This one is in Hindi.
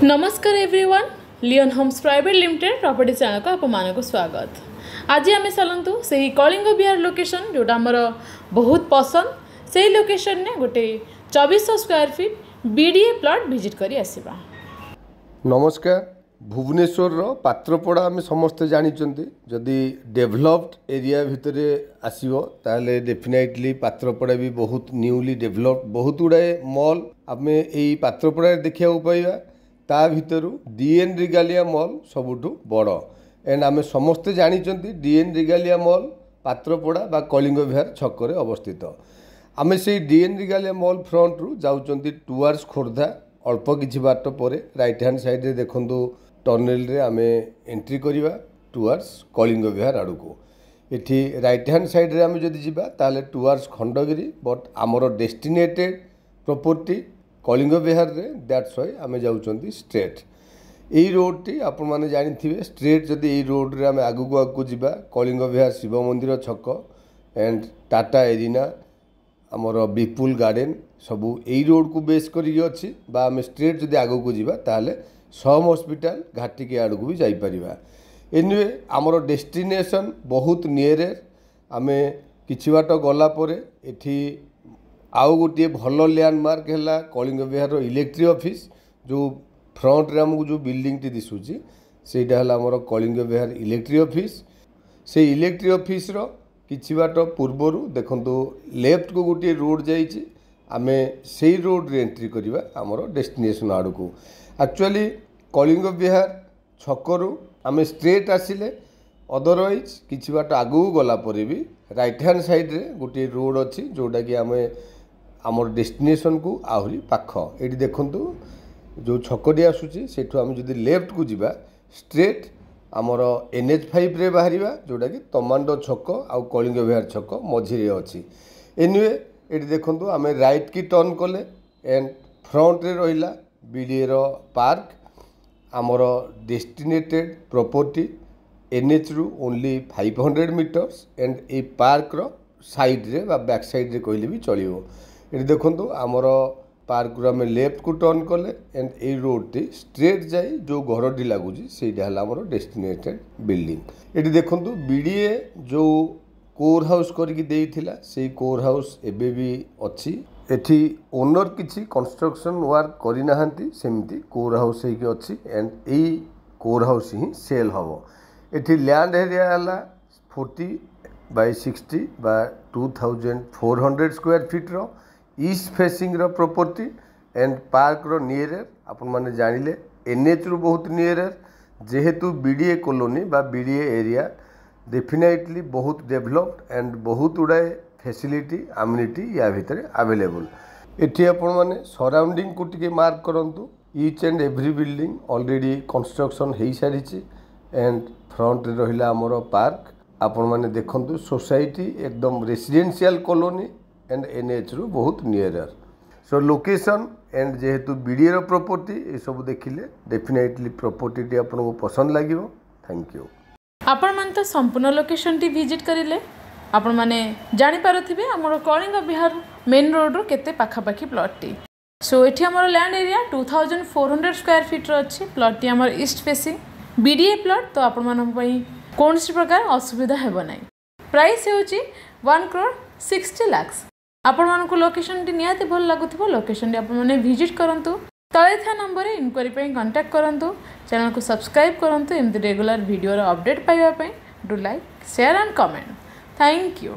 नमस्कार everyone Leon Homes Private Limited property channel को आपको स्वागत। आज आम चलतु से कलिंग विहार लोकेशन जोटा आमर बहुत पसंद से लोकेशन ने गोटे 2400 square feet BDA plot visit करी आसीबा। नमस्कार। भुवनेश्वर पात्रपड़ा आम समस्ते जानी जदि डेभलप्ड एरिया भितर आसो ताले डेफिनेटली पात्रपड़ा भी बहुत न्यूली डेभलप्ड बहुत गुड़ाए मॉल आम यही पात्रपड़ा देखा पाइबा। ता भितर डीएन रिगालिया मॉल सबुठु बड़ एंड आम समस्ते जानी डीएन रिगालिया मॉल पात्रपड़ा बा कलिंग विहार छकरे अवस्थित। आम से डीएन रिगालिया मॉल फ्रंट रु जाउचंती टुवर्ड्स खोर्धा अल्प किछि बाट पर राइट हैंड साइड रे देखंतु टनेल रे आम एंट्री करिबा टुवर्ड्स कलिंग विहार आड़ को। एठी राइट हैंड साइड रे आम जदि जिबा ताले टुवर्ड्स खंडगिरी बट आमर डेस्टिनेटेड प्रॉपर्टी कलिंग विहार रे दैट्स व्हाई आम जाउचंती स्ट्रेट यही रोड टी आपण माने जानि थिबे। स्ट्रेट जदि यही रोड रे आम आगु आगु जिबा कलिंग विहार शिव मंदिर छक एंड टाटा एरिना आमर विपुल गार्डन सबू यही रोड को बेस करी अछि बा आम स्ट्रेट जदि आगु को जिबा ताले सम हॉस्पिटल घाटिके आड़ को भी जाई परिबा। एनिवे आमर डेस्टिनेशन बहुत नियर आम किछि बाट गला परे एठी आउ गोटे भल लैंडमार्क है कलिंग विहार इलेक्ट्री ऑफिस जो फ्रंट रे आमको जो बिल्डिंग टी दिशुची सेटा है आमर कलिंग विहार इलेक्ट्री ऑफिस। से इलेक्ट्री ऑफिस रो किछि बाट पूर्वर देखंतु लेफ्ट को गोटे रोड जाइए आम से रोड रे एंट्री करवा आमर डेस्टिनेशन आड़ को। एक्चुअली कलिंग विहार छकरू आम स्ट्रेट आसिले अदरवाइज किछि बाट आगू गला परे भी राइट हैंड साइड रे गोटे रोड अच्छी जोटा कि आम आमर डेस्टिनेशन को आहरी पाख। ये देखंतु जो छकटी आसूची सेठू आम जदि लेफ्ट को जिबा स्ट्रेट आमर NH5 रे बाहरिबा जोटा कि तमांडो छक आउ कलिंग विहार छक मझिरे अच्छी। एनिवे ये देखंतु आम राइट की टर्न कले एंड फ्रंट रे रहिला बीडीए रो पार्क आमर डेस्टिनेटेड प्रॉपर्टी NH रु only 500 metres and a park रो साइड रे बा बैक साइड रे कहले भी चलियो। ये देखंतु आमर पार्क रो आम लेफ्ट को टर्न कले and A road T straight जाई जो घर टी लागुची सेटा हला आमर डेस्टिनेटेड बिल्डिंग। ये देखंतु बीडीए जो कोर हाउस करके देइथिला से कोर हाउस एबे भी अच्छी। एठी ओनर किछि कंस्ट्रक्शन वर्क करि नाहंती सेमती कोर हाउस हेकी अच्छी एंड ए कोर हाउस ही सेल हबो। एठी लैंड एरिया हला 40/60 बा 2400 स्क्वायर फीट रो ईस्ट फेसिंग रो प्रॉपर्टी एंड पार्क रो नियर आपण माने जानिले NH रु बहुत नियर जेहेतु बीडीए कॉलोनी बा बीडीए एरिया डेफिनेटली बहुत डेवलप्ड एंड बहुत गुड़ाए फैसिलिटी अम्यूनिटी या भितर अवेलेबल। एठी आपण माने सराउंडिंग को टिके मार्क करंतु each and every building already construction हेई सारिछि एंड फ्रंट रे रहिला हमर पार्क आपण माने देखंतु सोसाइटी एकदम रेसिडेंशियल कॉलोनी एंड NH रु बहुत नियर। सो लोकेशन एंड जेहेतु बीडीए रो प्रॉपर्टी ए सब देखिले डेफिनेटली प्रॉपर्टी टी आपनको पसंद लागिवो। Thank you. आपण मान तो संपूर्ण लोकेशन टी विजिट करिले आपण माने जानि पारथिबे हमर कलिंग विहार मेन रोड रो केते पाखापाखी प्लॉट टी। सो एठी हमर लैंड एरिया 2400 स्क्वायर फीट रो अछि। प्लॉट टी हमर ईस्ट फेसिंग बीडीए प्लॉट तो आपण मान पई कोनसी प्रकार असुविधा हेबो नै। प्राइस हेउची 1,60 लाख। आपण मानकु लोकेशन टी नियाते भल लागुथिबो लोकेशन टी आपण माने विजिट करंतु तळे था नंबर रे इनक्वायरी पई कांटेक्ट करंतु चैनल को सब्सक्राइब करंतु एमती रेगुलर वीडियो रो अपडेट पाइबा पई do like share and comment. Thank you.